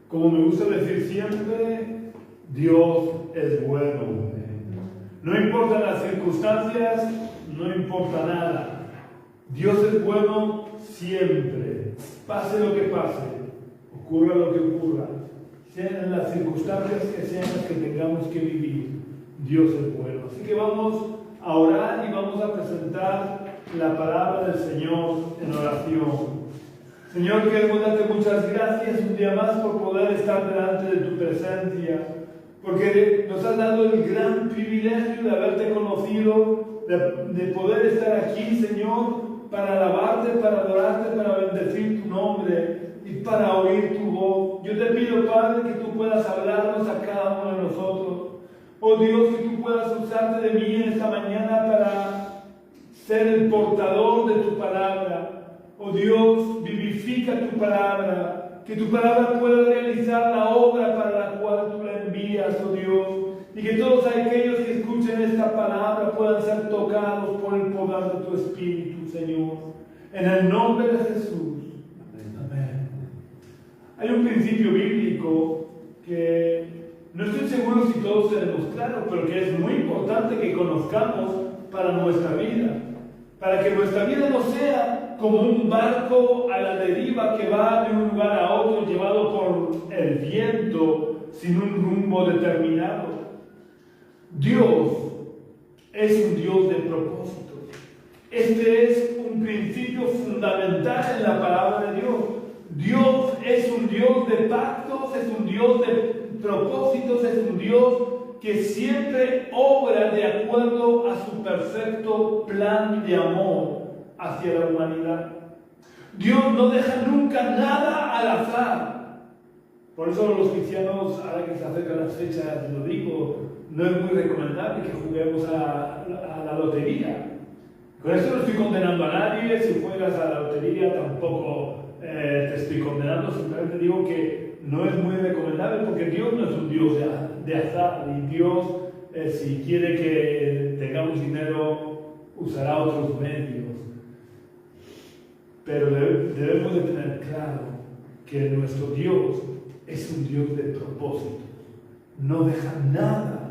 Como me gusta decir siempre, Dios es bueno. No importa las circunstancias, no importa nada. Dios es bueno siempre. Pase lo que pase, ocurra lo que ocurra, sean las circunstancias que sean las que tengamos que vivir, Dios es bueno. Así que vamos a orar y vamos a presentar la palabra del Señor en oración. Señor, queremos darte muchas gracias un día más por poder estar delante de tu presencia, porque nos has dado el gran privilegio de haberte conocido, de poder estar aquí, Señor, para alabarte, para adorarte, para bendecir tu nombre y para oír tu voz. Yo te pido, Padre, que tú puedas hablarnos a cada uno de nosotros. Oh Dios, que tú puedas usarte de mí en esta mañana para ser el portador de tu palabra. Oh Dios, vivifica tu palabra, que tu palabra pueda realizar la obra para la cual tú la envías, oh Dios, y que todos aquellos que escuchen esta palabra puedan ser tocados por el poder de tu Espíritu, Señor, en el nombre de Jesús. Amén. Hay un principio bíblico que no estoy seguro si todos tenemos claro, pero que es muy importante que conozcamos para nuestra vida, para que nuestra vida no sea como un barco a la deriva que va de un lugar a otro llevado por el viento sin un rumbo determinado. Dios es un Dios de propósitos. Este es un principio fundamental en la palabra de Dios. Dios es un Dios de pactos, es un Dios de propósitos, es un Dios que siempre obra de acuerdo a su perfecto plan de amor hacia la humanidad. Dios no deja nunca nada al azar. Por eso los cristianos, ahora que se acercan las fechas, lo digo, no es muy recomendable que juguemos a la lotería. Con eso no estoy condenando a nadie. Si juegas a la lotería tampoco te estoy condenando. Simplemente digo que no es muy recomendable porque Dios no es un Dios de azar. Y Dios, si quiere que tengamos dinero, usará otros medios. Pero debemos de tener claro que nuestro Dios es un Dios de propósitos. No deja nada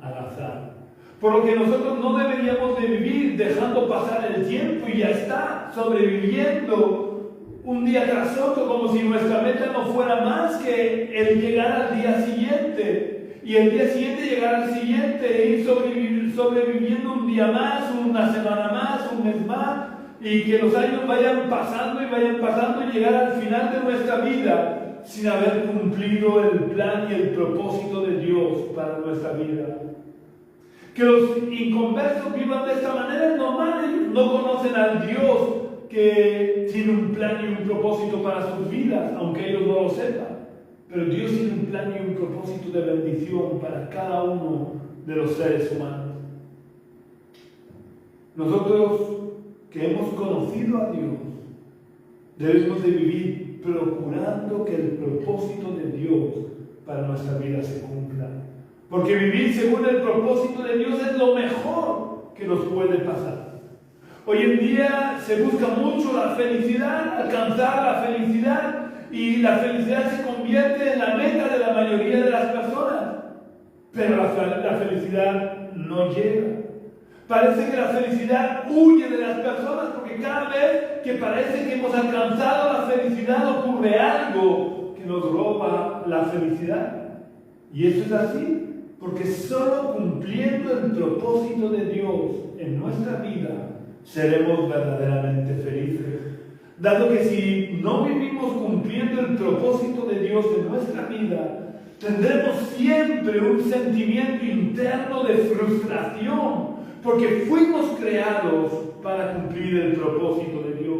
al azar. Por lo que nosotros no deberíamos de vivir dejando pasar el tiempo y ya está, sobreviviendo un día tras otro, como si nuestra meta no fuera más que el llegar al día siguiente. Y el día siguiente llegar al siguiente e ir sobreviviendo un día más, una semana más, un mes más, y que los años vayan pasando y llegar al final de nuestra vida sin haber cumplido el plan y el propósito de Dios para nuestra vida. Que los inconversos vivan de esta manera es normal. Ellos no conocen al Dios que tiene un plan y un propósito para sus vidas, aunque ellos no lo sepan. Pero Dios tiene un plan y un propósito de bendición para cada uno de los seres humanos. Nosotros que hemos conocido a Dios, debemos de vivir procurando que el propósito de Dios para nuestra vida se cumpla. Porque vivir según el propósito de Dios es lo mejor que nos puede pasar. Hoy en día se busca mucho la felicidad, alcanzar la felicidad, y la felicidad se convierte en la meta de la mayoría de las personas. Pero la felicidad no llega. Parece que la felicidad huye de las personas porque cada vez que parece que hemos alcanzado la felicidad ocurre algo que nos roba la felicidad. Y eso es así. Porque solo cumpliendo el propósito de Dios en nuestra vida seremos verdaderamente felices. Dado que si no vivimos cumpliendo el propósito de Dios en nuestra vida, tendremos siempre un sentimiento interno de frustración, porque fuimos creados para cumplir el propósito de Dios.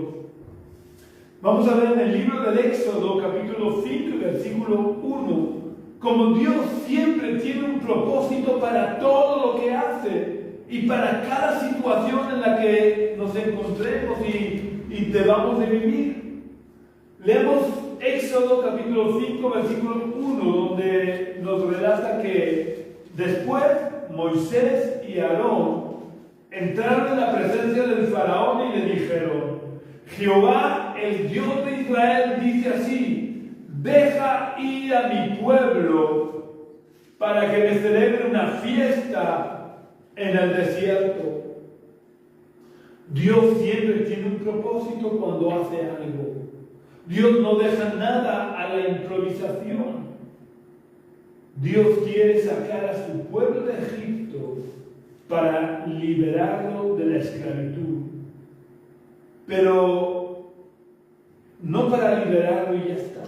Vamos a ver en el libro del Éxodo, capítulo 5, versículo 1, como Dios siempre tiene un propósito para todo lo que hace y para cada situación en la que nos encontremos y debamos de vivir. Leemos Éxodo capítulo 5, versículo 1, donde nos relata que después Moisés y Aarón entraron en la presencia del faraón y le dijeron: Jehová, el Dios de Israel dice así: deja ir a mi pueblo para que me celebre una fiesta en el desierto. Dios siempre tiene un propósito cuando hace algo. Dios no deja nada a la improvisación. Dios quiere sacar a su pueblo de Egipto para liberarlo de la esclavitud. Pero no para liberarlo y ya está.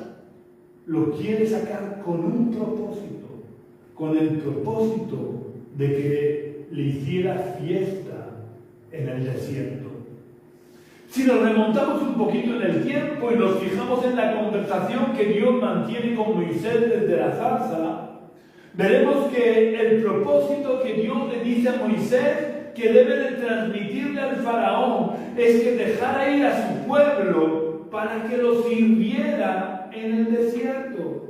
Lo quiere sacar con un propósito, con el propósito de que le hiciera fiesta en el desierto. Si nos remontamos un poquito en el tiempo y nos fijamos en la conversación que Dios mantiene con Moisés desde la zarza, veremos que el propósito que Dios le dice a Moisés que debe de transmitirle al faraón es que dejara ir a su pueblo para que lo sirviera en el desierto.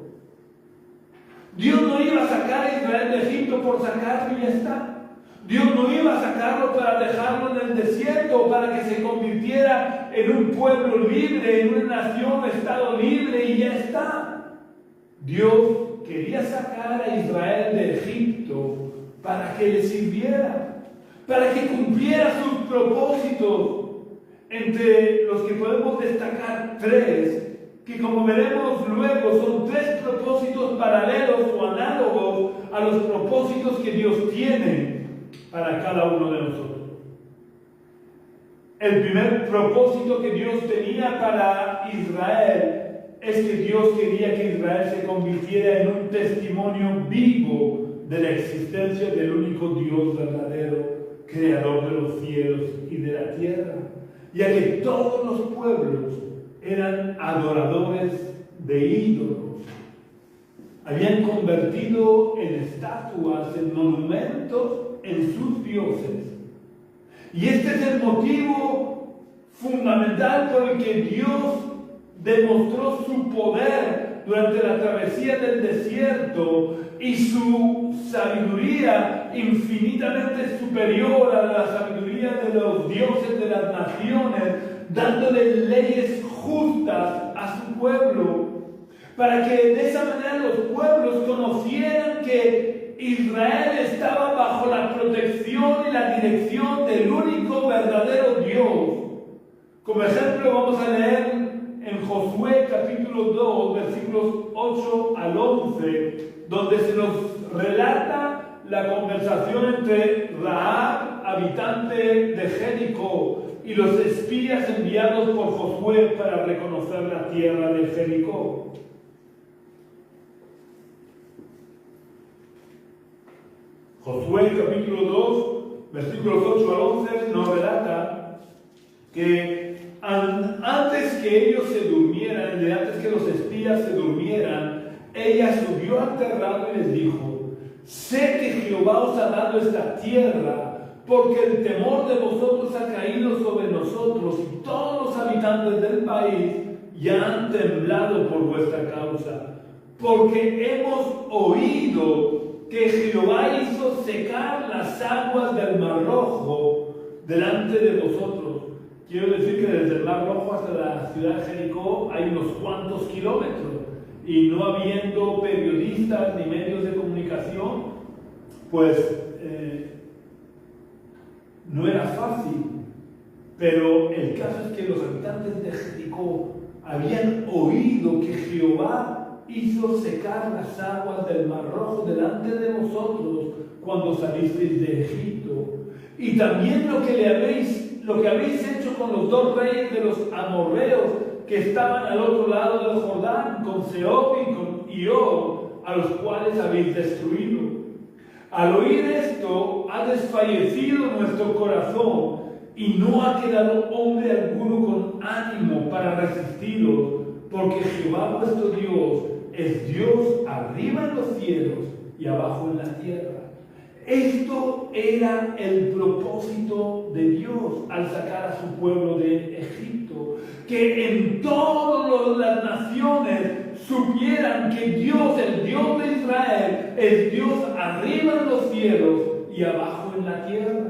Dios no iba a sacar a Israel de Egipto por sacarlo y ya está. Dios no iba a sacarlo para dejarlo en el desierto, para que se convirtiera en un pueblo libre, en una nación, estado libre y ya está. Dios quería sacar a Israel de Egipto para que le sirviera, para que cumpliera sus propósitos, entre los que podemos destacar tres, que como veremos luego son tres propósitos paralelos o análogos a los propósitos que Dios tiene para cada uno de nosotros. El primer propósito que Dios tenía para Israel es que Dios quería que Israel se convirtiera en un testimonio vivo de la existencia del único Dios verdadero, creador de los cielos y de la tierra, ya que todos los pueblos eran adoradores de ídolos. Habían convertido en estatuas, en monumentos, en sus dioses. Y este es el motivo fundamental por el que Dios demostró su poder durante la travesía del desierto y su sabiduría infinitamente superior a la sabiduría de los dioses de las naciones, dándole leyes justas a su pueblo, para que de esa manera los pueblos conocieran que Israel estaba bajo la protección y la dirección del único verdadero Dios. Como ejemplo vamos a leer en Josué capítulo 2, versículos 8 al 11, donde se nos relata la conversación entre Rahab, habitante de Jericó, y los espías enviados por Josué para reconocer la tierra de Jericó. Josué capítulo 2, versículos 8 al 11 nos relata que antes que ellos se durmieran, antes que los espías se durmieran, ella subió al terrado y les dijo: sé que Jehová os ha dado esta tierra, porque el temor de vosotros ha caído sobre nosotros, y todos los habitantes del país ya han temblado por vuestra causa, porque hemos oído que Jehová hizo secar las aguas del Mar Rojo delante de vosotros. Quiero decir que desde el Mar Rojo hasta la ciudad de Jericó hay unos cuantos kilómetros, y no habiendo periodistas ni medios de comunicación, pues no era fácil. Pero el caso es que los habitantes de Jericó habían oído que Jehová hizo secar las aguas del Mar Rojo delante de vosotros cuando salisteis de Egipto, y también lo que habéis hecho con los dos reyes de los amorreos que estaban al otro lado del Jordán, con Sehón y con Og, a los cuales habéis destruido. Al oír esto, ha desfallecido nuestro corazón, y no ha quedado hombre alguno con ánimo para resistiros, porque Jehová vuestro Dios es Dios arriba en los cielos y abajo en la tierra. Esto era el propósito de Dios al sacar a su pueblo de Egipto, que en todas las naciones supieran que Dios, el Dios de Israel, es Dios arriba en los cielos y abajo en la tierra.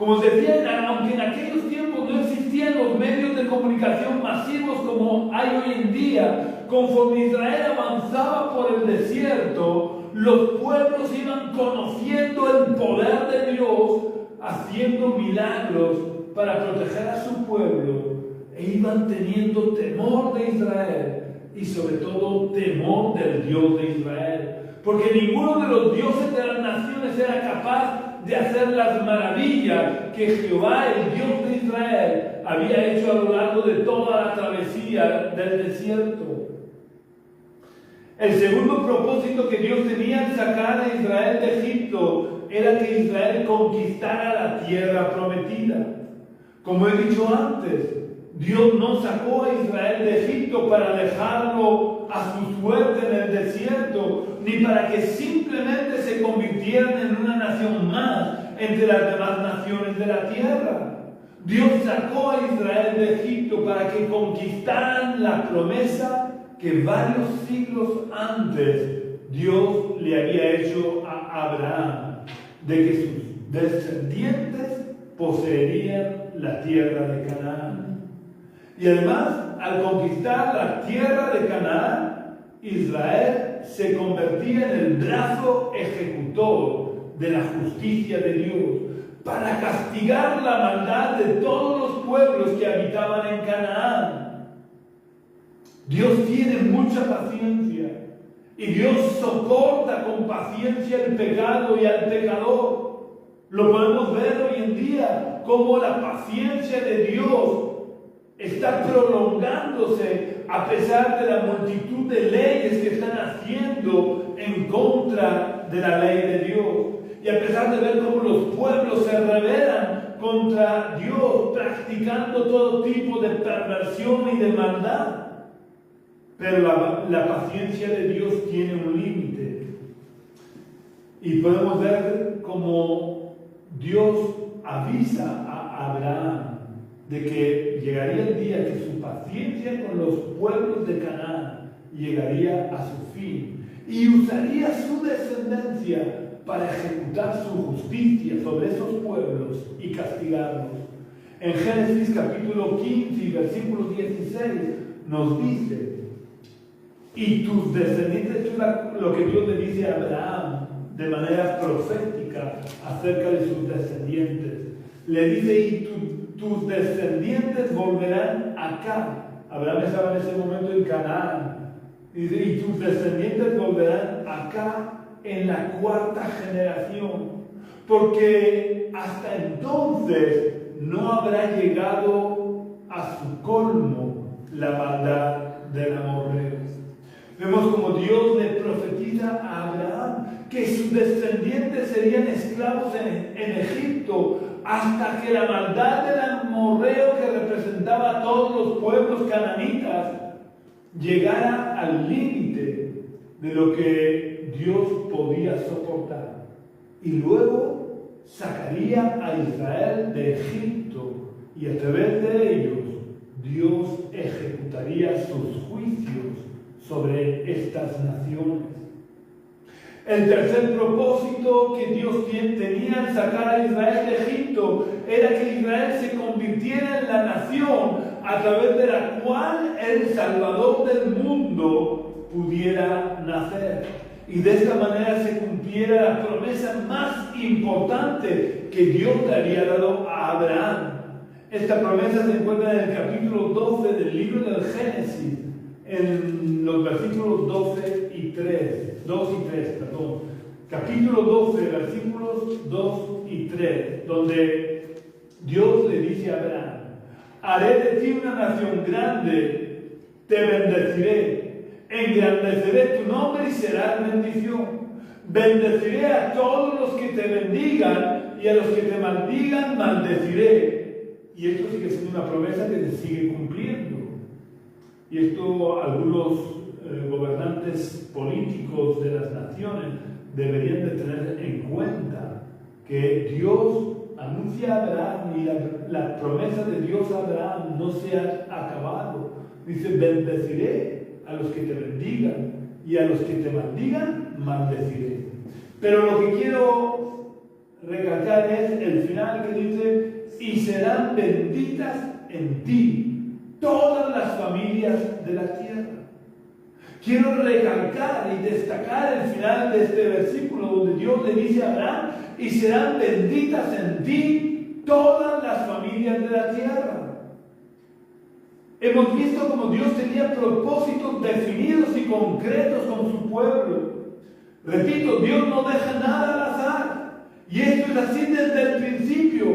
Como os decía, aunque en aquellos tiempos no existían los medios de comunicación masivos como hay hoy en día, conforme Israel avanzaba por el desierto, los pueblos iban conociendo el poder de Dios, haciendo milagros para proteger a su pueblo, e iban teniendo temor de Israel y sobre todo temor del Dios de Israel, porque ninguno de los dioses de las naciones era capaz de hacer las maravillas que Jehová, el Dios de Israel, había hecho a lo largo de toda la travesía del desierto. El segundo propósito que Dios tenía al sacar a Israel de Egipto era que Israel conquistara la tierra prometida. Como he dicho antes, Dios no sacó a Israel de Egipto para dejarlo a su suerte en el desierto, ni para que simplemente se convirtieran en una nación más entre las demás naciones de la tierra. Dios sacó a Israel de Egipto para que conquistaran la promesa que varios siglos antes Dios le había hecho a Abraham, de que sus descendientes poseerían la tierra de Canaán. Y además, al conquistar la tierra de Canaán, Israel se convertía en el brazo ejecutor de la justicia de Dios para castigar la maldad de todos los pueblos que habitaban en Canaán. Dios tiene mucha paciencia y Dios soporta con paciencia el pecado y al pecador. Lo podemos ver hoy en día, cómo la paciencia de Dios está prolongándose a pesar de la multitud de leyes que están haciendo en contra de la ley de Dios. Y a pesar de ver cómo los pueblos se rebelan contra Dios, practicando todo tipo de perversión y de maldad. Pero la paciencia de Dios tiene un límite. Y podemos ver cómo Dios avisa a Abraham de que llegaría el día que su paciencia con los pueblos de Canaán llegaría a su fin y usaría su descendencia para ejecutar su justicia sobre esos pueblos y castigarlos. En Génesis capítulo 15 y versículo 16 nos dice: y tus descendientes, esto es lo que Dios le dice a Abraham de manera profética acerca de sus descendientes. Le dice: y tus descendientes volverán acá. Abraham estaba en ese momento en Canaán. Dice: y tus descendientes volverán acá en la cuarta generación, porque hasta entonces no habrá llegado a su colmo la maldad del amorreo. Vemos como Dios le profetiza a Abraham que sus descendientes serían esclavos en Egipto, hasta que la maldad del amorreo que representaba a todos los pueblos cananitas llegara al límite de lo que Dios podía soportar. Y luego sacaría a Israel de Egipto, y a través de ellos Dios ejecutaría sus juicios sobre estas naciones. El tercer propósito que Dios tenía al sacar a Israel de Egipto era que Israel se convirtiera en la nación a través de la cual el Salvador del mundo pudiera nacer. Y de esta manera se cumpliera la promesa más importante que Dios le había dado a Abraham. Esta promesa se encuentra en el capítulo 12 del libro del Génesis, en los versículos 2 y 3, capítulo 12, versículos 2 y 3, donde Dios le dice a Abraham: haré de ti una nación grande, te bendeciré, engrandeceré tu nombre y serás bendición. Bendeciré a todos los que te bendigan y a los que te maldigan maldeciré. Y esto sigue siendo una promesa que se sigue cumpliendo. Y esto algunos gobernantes políticos de las naciones deberían de tener en cuenta, que Dios anuncia a Abraham y la promesa de Dios a Abraham no se ha acabado. Dice: bendeciré a los que te bendigan y a los que te maldigan maldeciré. Pero lo que quiero recalcar es el final que dice: y serán benditas en ti todas las familias de la tierra. Quiero recalcar y destacar el final de este versículo donde Dios le dice a Abraham: y serán benditas en ti todas las familias de la tierra. Hemos visto como Dios tenía propósitos definidos y concretos con su pueblo. Repito, Dios no deja nada al azar. Y esto es así desde el principio,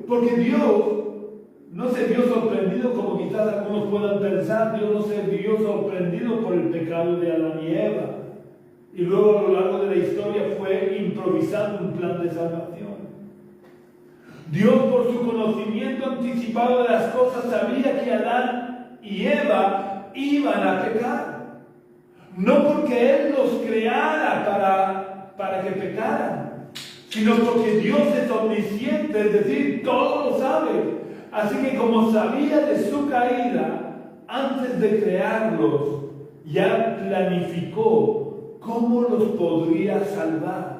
porque Dios no se vio sorprendido como quizás algunos puedan pensar. Dios no se vio sorprendido por el pecado de Adán y Eva. Y luego a lo largo de la historia fue improvisando un plan de salvación. Dios, por su conocimiento anticipado de las cosas, sabía que Adán y Eva iban a pecar. No porque Él los creara para que pecaran, sino porque Dios es omnisciente, es decir, todo lo sabe. Así que como sabía de su caída, antes de crearlos, ya planificó cómo los podría salvar.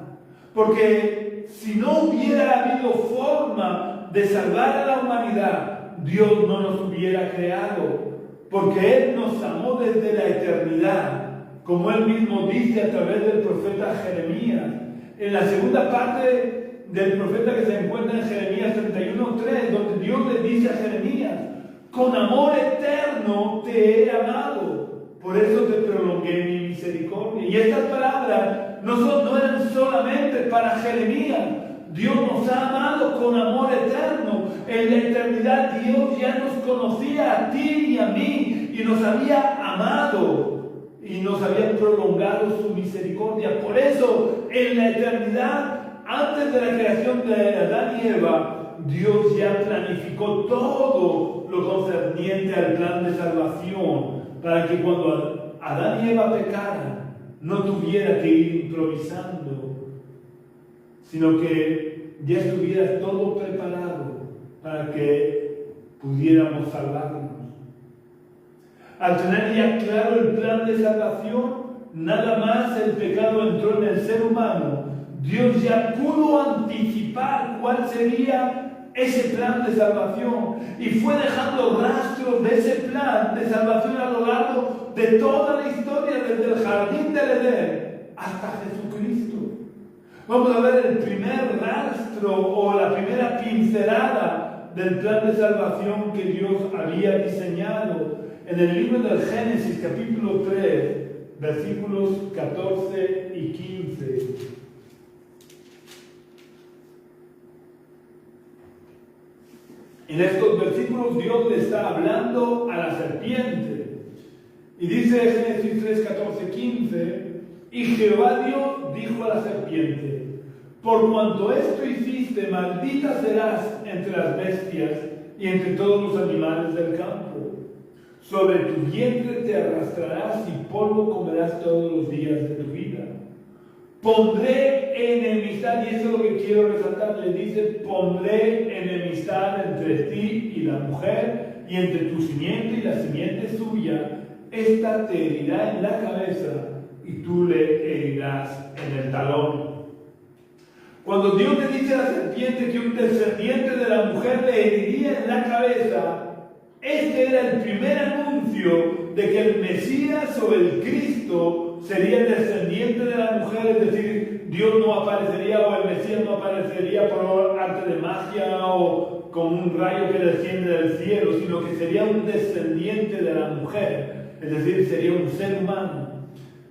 Porque si no hubiera habido forma de salvar a la humanidad, Dios no nos hubiera creado. Porque Él nos amó desde la eternidad, como Él mismo dice a través del profeta Jeremías. En la segunda parte del profeta que se encuentra en Jeremías 31:3, donde Dios le dice a Jeremías: con amor eterno te he amado, por eso te prolongué mi misericordia. Y estas palabras no eran solamente para Jeremías. Dios nos ha amado con amor eterno. En la eternidad Dios ya nos conocía a ti y a mí, y nos había amado y nos había prolongado su misericordia. Por eso en la eternidad, antes de la creación de Adán y Eva, Dios ya planificó todo lo concerniente al plan de salvación, para que cuando Adán y Eva pecaran no tuviera que ir improvisando, sino que ya estuviera todo preparado para que pudiéramos salvarnos. Al tener ya claro el plan de salvación, nada más el pecado entró en el ser humano, Dios ya pudo anticipar cuál sería ese plan de salvación, y fue dejando rastros de ese plan de salvación a lo largo de toda la historia, desde el jardín del Edén hasta Jesucristo. Vamos a ver el primer rastro o la primera pincelada del plan de salvación que Dios había diseñado en el libro del Génesis, capítulo 3, versículos 14 y 15. En estos versículos Dios le está hablando a la serpiente. Y dice Génesis 3, 14, 15: y Jehová Dios dijo a la serpiente: por cuanto esto hiciste, maldita serás entre las bestias y entre todos los animales del campo. Sobre tu vientre te arrastrarás y polvo comerás todos los días de tu vida. Pondré enemistad, y eso es lo que quiero resaltar, le dice: pondré enemistad entre ti y la mujer, y entre tu simiente y la simiente suya. Esta te herirá en la cabeza y tú le herirás en el talón. Cuando Dios le dice a la serpiente que un descendiente de la mujer le heriría en la cabeza, este era el primer anuncio de que el Mesías o el Cristo sería el descendiente de la mujer, es decir, Dios no aparecería, o el Mesías no aparecería por arte de magia o como un rayo que desciende del cielo, sino que sería un descendiente de la mujer, es decir, sería un ser humano.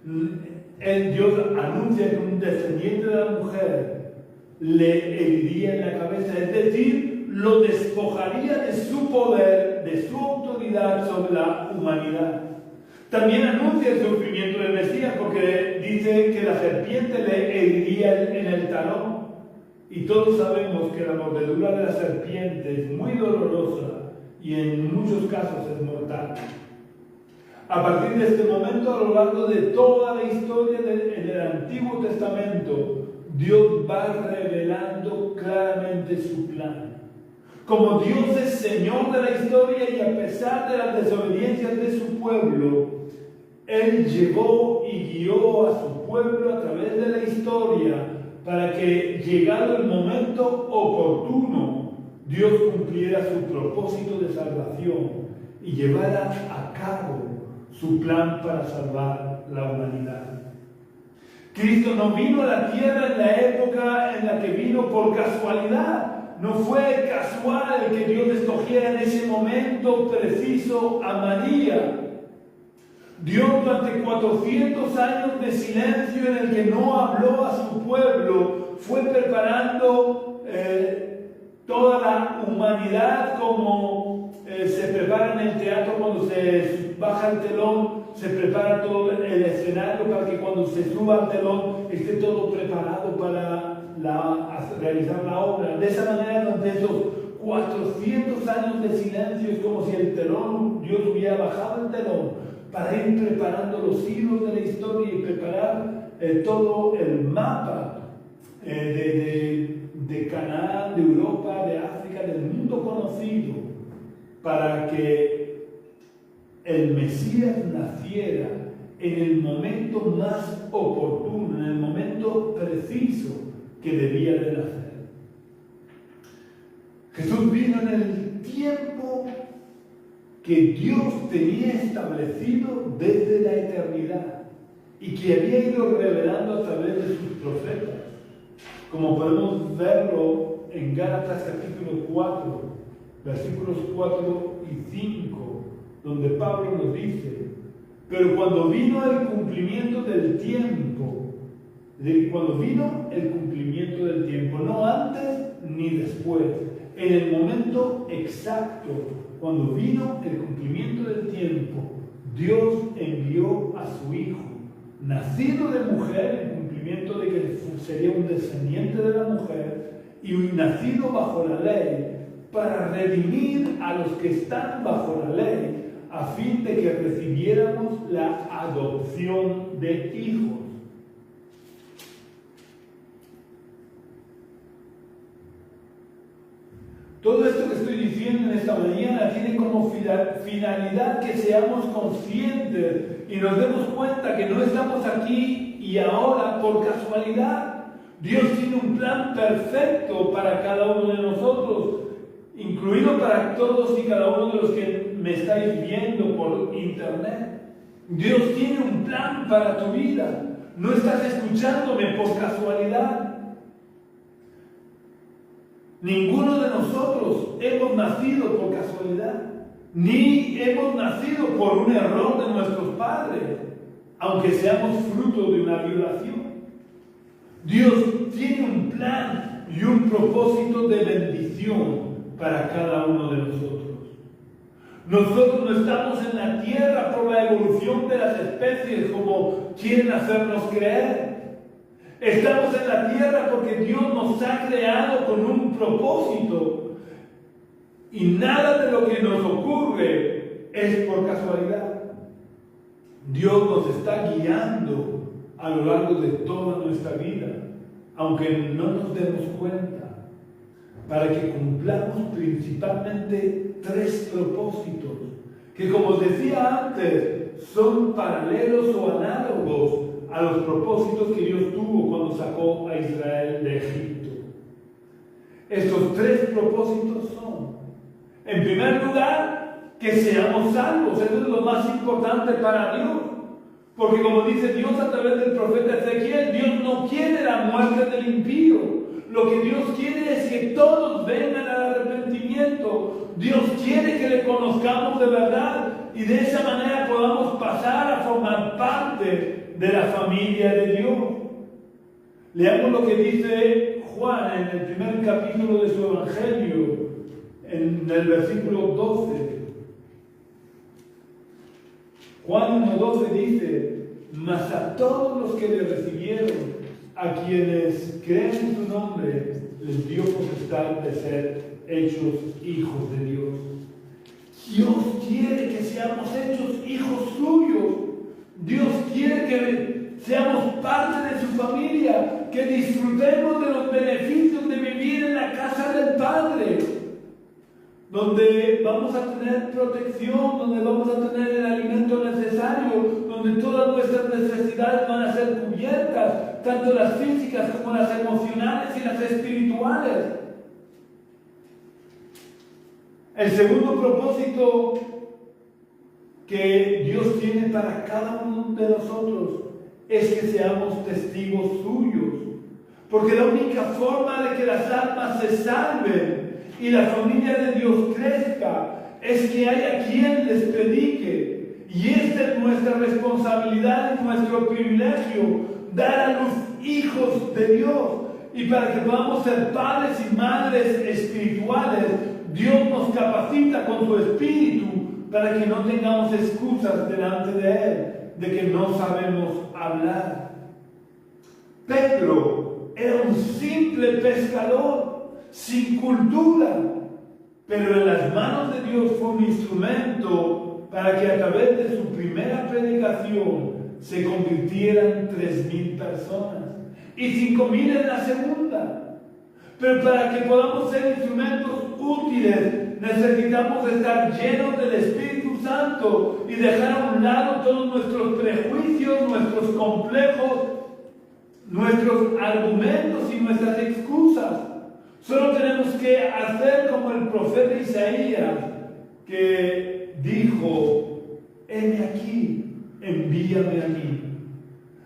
Dios anuncia que un descendiente de la mujer le heriría en la cabeza, es decir, lo despojaría de su poder, de su autoridad sobre la humanidad. También anuncia el sufrimiento del Mesías, porque dice que la serpiente le heriría en el talón. Y todos sabemos que la mordedura de la serpiente es muy dolorosa y en muchos casos es mortal. A partir de este momento, a lo largo de toda la historia del Antiguo Testamento, Dios va revelando claramente su plan. Como Dios es Señor de la historia, y a pesar de las desobediencias de su pueblo, Él llevó y guió a su pueblo a través de la historia para que, llegado el momento oportuno, Dios cumpliera su propósito de salvación y llevara a cabo su plan para salvar la humanidad. Cristo no vino a la tierra en la época en la que vino por casualidad. No fue casual que Dios escogiera en ese momento preciso a María. Dios, durante 400 años de silencio en el que no habló a su pueblo, fue preparando toda la humanidad como se prepara en el teatro cuando se baja el telón, se prepara todo el escenario para que cuando se suba al telón esté todo preparado para realizar la obra. De esa manera, durante esos 400 años de silencio, es como si el telón, Dios hubiera bajado el telón para ir preparando los hilos de la historia y preparar todo el mapa de Canaán, de Europa, de África, del mundo conocido, para que el Mesías naciera en el momento más oportuno, en el momento preciso que debía de nacer. Jesús vino en el tiempo que Dios tenía establecido desde la eternidad y que había ido revelando a través de sus profetas, como podemos verlo en Gálatas capítulo 4, versículos 4 y 5, donde Pablo nos dice: pero cuando vino el cumplimiento del tiempo, no antes ni después, en el momento exacto, cuando vino el cumplimiento del tiempo, Dios envió a su Hijo, nacido de mujer, en cumplimiento de que sería un descendiente de la mujer, y nacido bajo la ley, para redimir a los que están bajo la ley, a fin de que recibiéramos la adopción de hijos. Todo esto que estoy diciendo en esta mañana tiene como finalidad que seamos conscientes y nos demos cuenta que no estamos aquí y ahora por casualidad. Dios tiene un plan perfecto para cada uno de nosotros, incluido para todos y cada uno de los que me estáis viendo por internet. Dios tiene un plan para tu vida. No estás escuchándome por casualidad. Ninguno de nosotros hemos nacido por casualidad, ni hemos nacido por un error de nuestros padres, aunque seamos fruto de una violación. Dios tiene un plan y un propósito de bendición para cada uno de nosotros. Nosotros no estamos en la tierra por la evolución de las especies como quieren hacernos creer. Estamos en la tierra porque Dios nos ha creado con un propósito. Y nada de lo que nos ocurre es por casualidad. Dios nos está guiando a lo largo de toda nuestra vida, aunque no nos demos cuenta, para que cumplamos principalmente 3 propósitos, que como decía antes, son paralelos o análogos a los propósitos que Dios tuvo cuando sacó a Israel de Egipto. Estos 3 propósitos son, en primer lugar, que seamos salvos. Eso es lo más importante para Dios, porque como dice Dios a través del profeta Ezequiel, Dios no quiere la muerte del impío. Lo que Dios quiere es que todos vengan al arrepentimiento. Dios quiere que le conozcamos de verdad y de esa manera podamos pasar a formar parte de la familia de Dios. Leamos lo que dice Juan en el primer capítulo de su Evangelio, en el versículo 12. Juan 1:12 dice: mas a todos los que le recibieron, a quienes creen en su nombre, les dio potestad de ser hechos hijos de Dios. Dios quiere que seamos hechos hijos suyos. Dios quiere que seamos parte de su familia, que disfrutemos de los beneficios de vivir en la casa del Padre, donde vamos a tener protección, donde vamos a tener el alimento necesario, donde todas nuestras necesidades van a ser cubiertas, tanto las físicas como las emocionales y las espirituales. El segundo propósito que Dios tiene para cada uno de nosotros es que seamos testigos suyos. Porque la única forma de que las almas se salven y la familia de Dios crezca es que haya quien les predique. Y esta es nuestra responsabilidad y nuestro privilegio, dar a los hijos de Dios. Y para que podamos ser padres y madres espirituales, Dios nos capacita con su Espíritu para que no tengamos excusas delante de Él, de que no sabemos hablar. Pedro era un simple pescador, sin cultura, pero en las manos de Dios fue un instrumento para que a través de su primera predicación se convirtieran 3,000 personas y 5,000 en la segunda. Pero para que podamos ser instrumentos útiles, necesitamos estar llenos del Espíritu Santo y dejar a un lado todos nuestros prejuicios, nuestros complejos, nuestros argumentos y nuestras excusas. Solo tenemos que hacer como el profeta Isaías, que dijo: heme aquí, envíame a mí.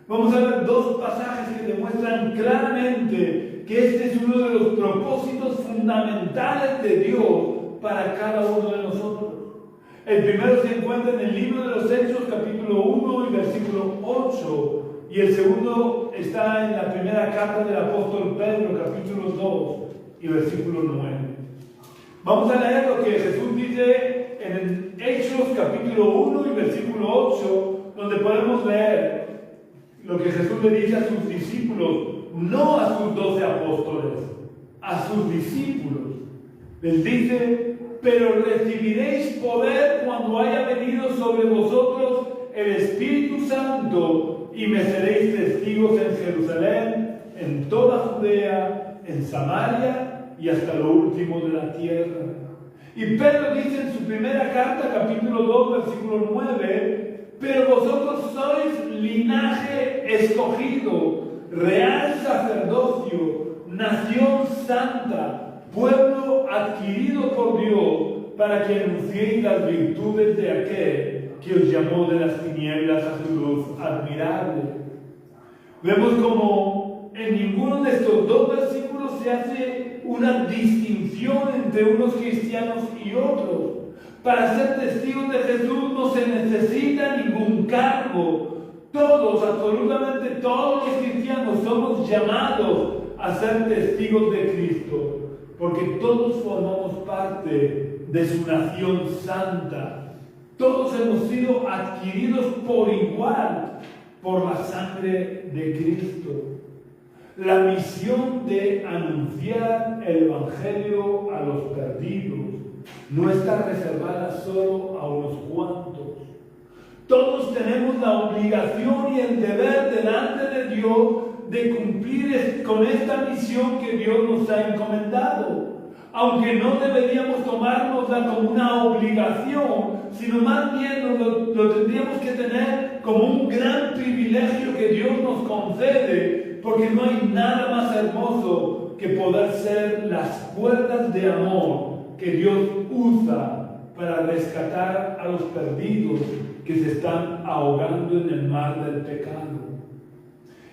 Vamos a ver dos pasajes que demuestran claramente que este es uno de los propósitos fundamentales de Dios para cada uno de nosotros. El primero se encuentra en el libro de los Hechos, capítulo 1 y versículo 8, y el segundo está en la primera carta del apóstol Pedro, capítulo 2 y versículo 9. Vamos a leer lo que Jesús dice en Hechos, capítulo 1 y versículo 8, donde podemos leer lo que Jesús le dice a sus discípulos, no a sus 12 apóstoles, a sus discípulos. Les dice: pero recibiréis poder cuando haya venido sobre vosotros el Espíritu Santo, y me seréis testigos en Jerusalén, en toda Judea, en Samaria y hasta lo último de la tierra. Y Pedro dice en su primera carta, capítulo 2, versículo 9, pero vosotros sois linaje escogido, real sacerdocio, nación santa, pueblo adquirido por Dios, para que anunciéis las virtudes de aquel que os llamó de las tinieblas a su luz admirable. Vemos como en ninguno de estos dos versículos se hace una distinción entre unos cristianos y otros. Para ser testigos de Jesús no se necesita ningún cargo. Todos, absolutamente todos los cristianos somos llamados a ser testigos de Cristo, porque todos formamos parte de su nación santa. Todos hemos sido adquiridos por igual por la sangre de Cristo. La misión de anunciar el Evangelio a los perdidos no está reservada solo a unos cuantos. Todos tenemos la obligación y el deber delante de Dios de cumplir con esta misión que Dios nos ha encomendado. Aunque no deberíamos tomárnosla como una obligación, sino más bien lo tendríamos que tener como un gran privilegio que Dios nos concede, porque no hay nada más hermoso que poder ser las cuerdas de amor que Dios usa para rescatar a los perdidos que se están ahogando en el mar del pecado.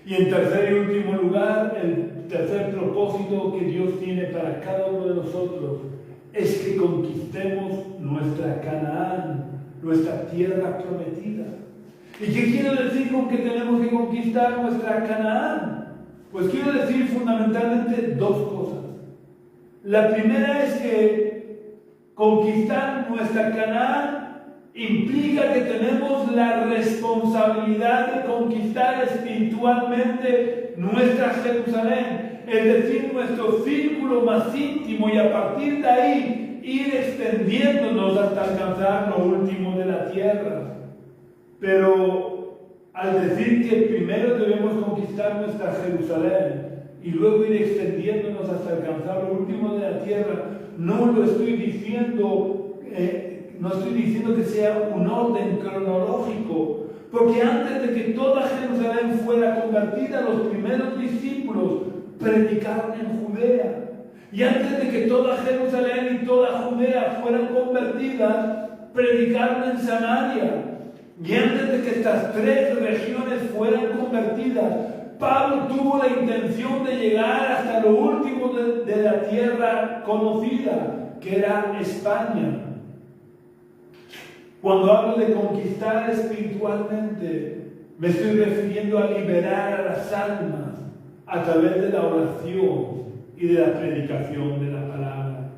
Y en tercer y último lugar, el tercer propósito que Dios tiene para cada uno de nosotros es que conquistemos nuestra Canaán, nuestra tierra prometida. ¿Y qué quiero decir con que tenemos que conquistar nuestra Canaán? Pues quiero decir fundamentalmente dos cosas. La primera es que conquistar nuestra Canaán implica que tenemos la responsabilidad de conquistar espiritualmente nuestra Jerusalén, es decir, nuestro círculo más íntimo, y a partir de ahí ir extendiéndonos hasta alcanzar lo último de la tierra. Pero al decir que primero debemos conquistar nuestra Jerusalén y luego ir extendiéndonos hasta alcanzar lo último de la tierra, no lo estoy diciendo no estoy diciendo que sea un orden cronológico, porque antes de que toda Jerusalén fuera convertida, los primeros discípulos predicaron en Judea. Y antes de que toda Jerusalén y toda Judea fueran convertidas, predicaron en Samaria. Y antes de que estas tres regiones fueran convertidas, Pablo tuvo la intención de llegar hasta lo último de la tierra conocida, que era España. Cuando hablo de conquistar espiritualmente, me estoy refiriendo a liberar a las almas a través de la oración y de la predicación de la palabra.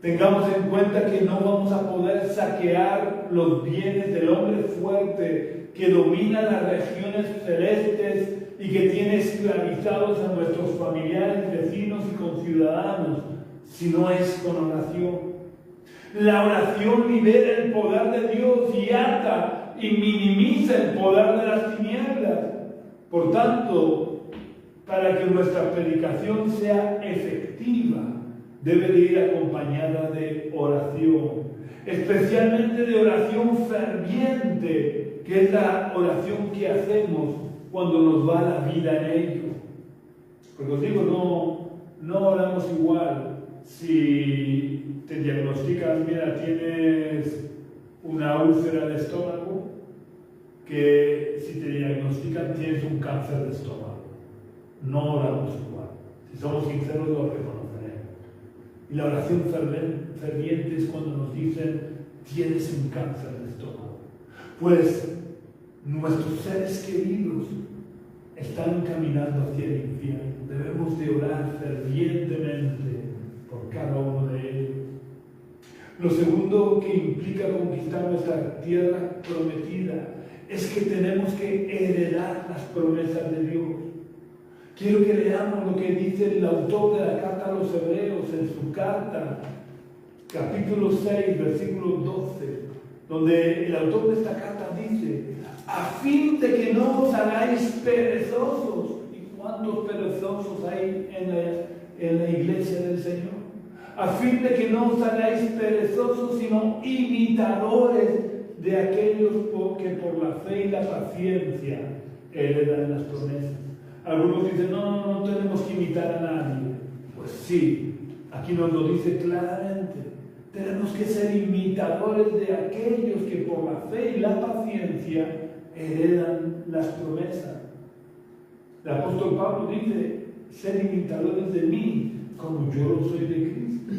Tengamos en cuenta que no vamos a poder saquear los bienes del hombre fuerte que domina las regiones celestes y que tiene esclavizados a nuestros familiares, vecinos y conciudadanos, si no es con oración. La oración libera el poder de Dios y ata y minimiza el poder de las tinieblas. Por tanto, para que nuestra predicación sea efectiva, debe de ir acompañada de oración, especialmente de oración ferviente, que es la oración que hacemos cuando nos va la vida en ello. Porque os digo, no oramos igual. Si te diagnostican, mira, tienes una úlcera de estómago, que si te diagnostican tienes un cáncer de estómago. No oramos igual. Si somos sinceros, lo reconoceremos. Y la oración ferviente es cuando nos dicen, tienes un cáncer de estómago. Pues nuestros seres queridos están caminando hacia el infierno. Debemos de orar fervientemente por cada uno de ellos. Lo segundo que implica conquistar nuestra tierra prometida es que tenemos que heredar las promesas de Dios. Quiero que leamos lo que dice el autor de la carta a los Hebreos en su carta, capítulo 6, versículo 12, donde el autor de esta carta dice: a fin de que no os hagáis perezosos. ¿Y cuántos perezosos hay en la iglesia del Señor? A fin de que no os hagáis perezosos, sino imitadores de aquellos que por la fe y la paciencia heredan las promesas. Algunos dicen, no tenemos que imitar a nadie. Pues sí, aquí nos lo dice claramente. Tenemos que ser imitadores de aquellos que por la fe y la paciencia heredan las promesas. El apóstol Pablo dice, ser imitadores de mí, como yo lo soy de Cristo.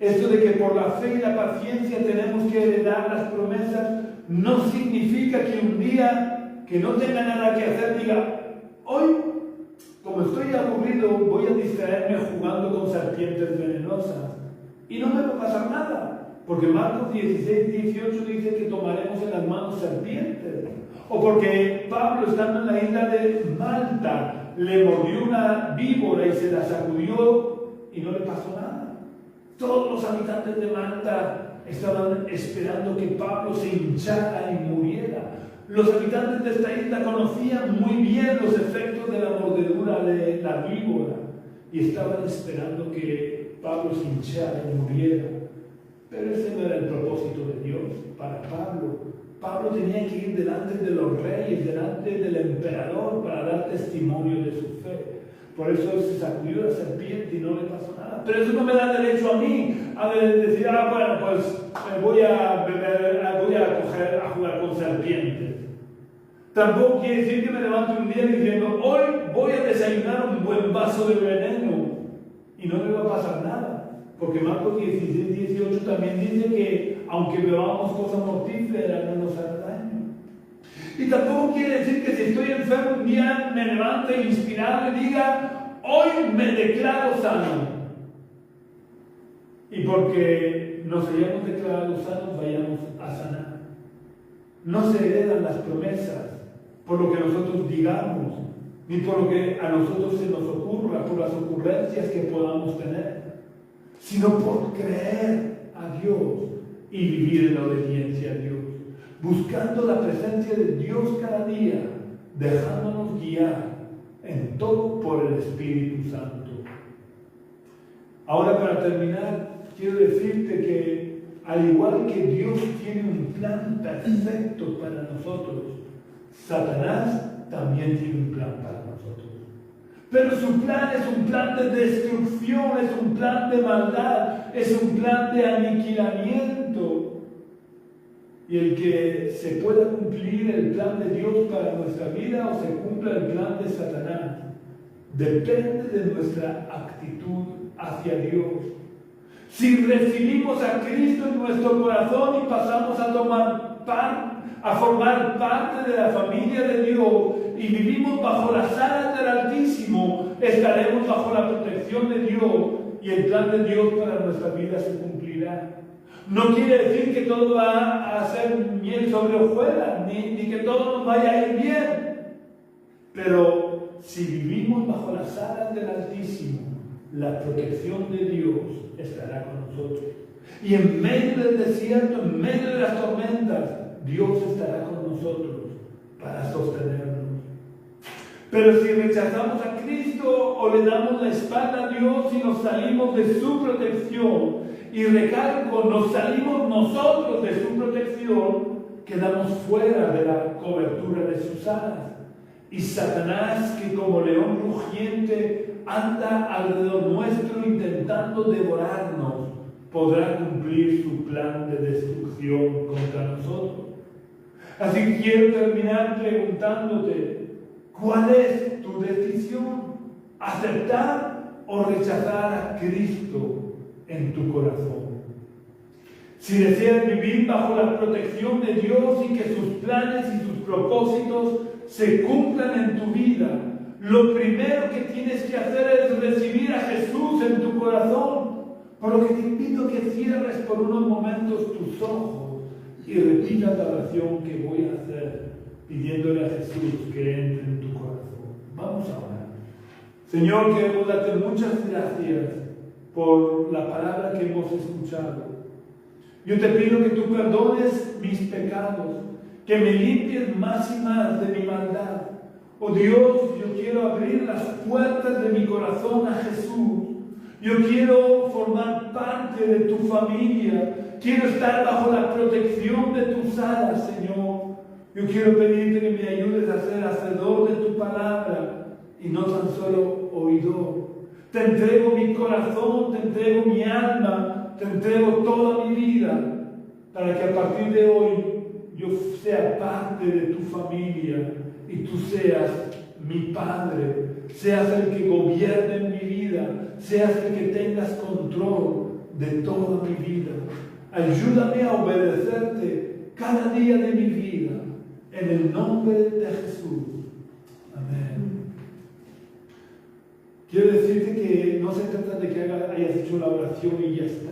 Esto de que por la fe y la paciencia tenemos que heredar las promesas no significa que un día que no tenga nada que hacer diga, hoy, como estoy aburrido, voy a distraerme jugando con serpientes venenosas y no me va a pasar nada, porque Marcos 16, 18 dice que tomaremos en las manos serpientes, o porque Pablo, estando en la isla de Malta, le mordió una víbora y se la sacudió y no le pasó nada. Todos los habitantes de Malta estaban esperando que Pablo se hinchara y muriera. Los habitantes de esta isla conocían muy bien los efectos de la mordedura de la víbora y estaban esperando que Pablo se hinchara y muriera. Pero ese no era el propósito de Dios para Pablo. Pablo tenía que ir delante de los reyes, delante del emperador para dar testimonio de su fe. Por eso se sacudió la serpiente y no le pasó nada. Pero eso no me da derecho a mí a decir, bueno, pues voy a jugar con serpientes. Tampoco quiere decir que me levante un día diciendo, hoy voy a desayunar un buen vaso de veneno y no me va a pasar nada. Porque Marcos 16, 18 también dice que aunque bebamos cosas mortíferas no nos hará daño. Y tampoco quiere decir que si estoy enfermo un día me levante inspirado y diga, hoy me declaro sano. Y porque nos hayamos declarado sanos, vayamos a sanar. No se heredan las promesas por lo que nosotros digamos, ni por lo que a nosotros se nos ocurra, por las ocurrencias que podamos tener, sino por creer a Dios y vivir en la obediencia a Dios, buscando la presencia de Dios cada día, dejándonos guiar en todo por el Espíritu Santo. Ahora, para terminar, quiero decirte que al igual que Dios tiene un plan perfecto para nosotros, Satanás también tiene un plan para nosotros. Pero su plan es un plan de destrucción, es un plan de maldad, es un plan de aniquilamiento. Y el que se pueda cumplir el plan de Dios para nuestra vida o se cumpla el plan de Satanás, depende de nuestra actitud hacia Dios. Si recibimos a Cristo en nuestro corazón y pasamos a formar parte de la familia de Dios y vivimos bajo las alas del Altísimo, estaremos bajo la protección de Dios y el plan de Dios para nuestra vida se cumplirá. No quiere decir que todo va a ser miel sobre hojuelas, ni que todo nos vaya a ir bien. Pero si vivimos bajo las alas del Altísimo, la protección de Dios estará con nosotros. Y en medio del desierto, en medio de las tormentas, Dios estará con nosotros para sostenernos. Pero si rechazamos a Cristo o le damos la espalda a Dios y nos salimos de su protección, y recalco, nos salimos nosotros de su protección, quedamos fuera de la cobertura de sus alas. Y Satanás, que como león rugiente anda alrededor nuestro intentando devorarnos, podrá cumplir su plan de destrucción contra nosotros. Así que quiero terminar preguntándote, ¿cuál es tu decisión? ¿Aceptar o rechazar a Cristo en tu corazón? Si deseas vivir bajo la protección de Dios y que sus planes y sus propósitos se cumplan en tu vida, lo primero que tienes que hacer es recibir a Jesús en tu corazón. Por lo que te invito a que cierres por unos momentos tus ojos y repitas la oración que voy a hacer pidiéndole a Jesús que entre en tu corazón. Vamos a orar. Señor, queremos darte muchas gracias por la palabra que hemos escuchado. Yo te pido que tú perdones mis pecados, que me limpies más y más de mi maldad. Oh Dios, yo quiero abrir las puertas de mi corazón a Jesús. Yo quiero formar parte de tu familia. Quiero estar bajo la protección de tus alas, Señor. Yo quiero pedirte que me ayudes a ser hacedor de tu palabra y no tan solo oidor. Te entrego mi corazón, te entrego mi alma, te entrego toda mi vida, para que a partir de hoy yo sea parte de tu familia y tú seas mi Padre, seas el que gobierne en mi vida, seas el que tengas control de toda mi vida. Ayúdame a obedecerte cada día de mi vida, en el nombre de Jesús. Amén. Quiero decirte que no se trata de que hayas hecho la oración y ya está.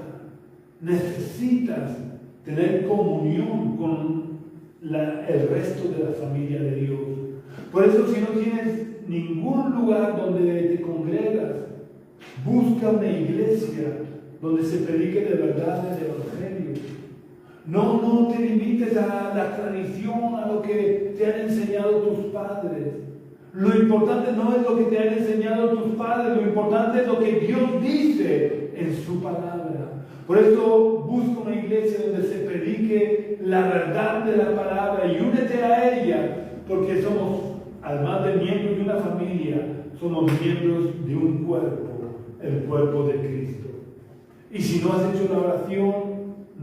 Necesitas tener comunión con el resto de la familia de Dios. Por eso, si no tienes ningún lugar donde te congregas, busca una iglesia donde se predique de verdad el Evangelio. No te limites a la tradición, a lo que te han enseñado tus padres. Lo importante no es lo que te han enseñado tus padres, lo importante es lo que Dios dice en su palabra. Por eso busca una iglesia donde se predique la verdad de la palabra y únete a ella, porque somos, además de miembros de una familia, somos miembros de un cuerpo, el cuerpo de Cristo. Y si no has hecho la oración,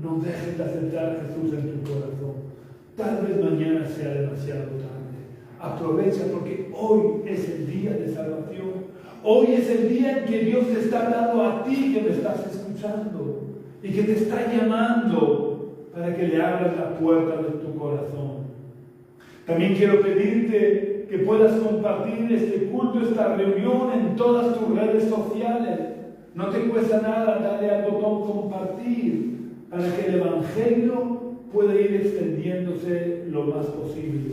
no dejes de aceptar a Jesús en tu corazón. Tal vez mañana sea demasiado tarde. Aprovecha, porque hoy es el día de salvación. Hoy es el día en que Dios te está hablando a ti que me estás escuchando y que te está llamando para que le abras la puerta de tu corazón. También quiero pedirte que puedas compartir este culto, esta reunión en todas tus redes sociales. No te cuesta nada darle al botón compartir para que el Evangelio pueda ir extendiéndose lo más posible.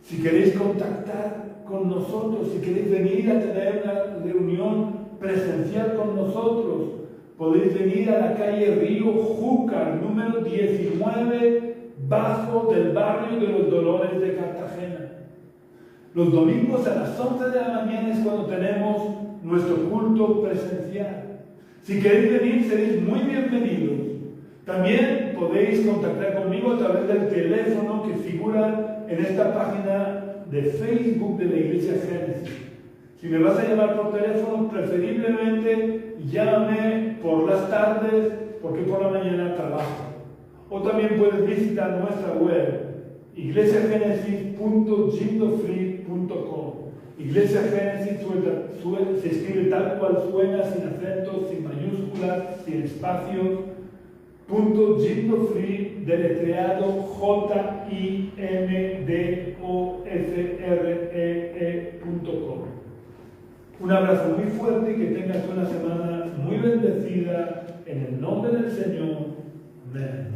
Si queréis contactar con nosotros, si queréis venir a tener una reunión presencial con nosotros, podéis venir a la calle Río Júcar, número 19, bajo del barrio de los Dolores de Cartagena. Los domingos a las 11 de la mañana es cuando tenemos nuestro culto presencial. Si queréis venir, seréis muy bienvenidos. También podéis contactar conmigo a través del teléfono que figura en esta página de Facebook de la Iglesia Génesis. Si me vas a llamar por teléfono, preferiblemente llámame por las tardes, porque por la mañana trabajo. O también puedes visitar nuestra web, iglesiagenesis.jindofree.com. Iglesia Génesis se escribe tal cual suena, sin acentos, sin mayúsculas, sin espacios. Jindofree, deletreado JIMDOFREE.com. Un abrazo muy fuerte y que tengas una semana muy bendecida en el nombre del Señor. Amén.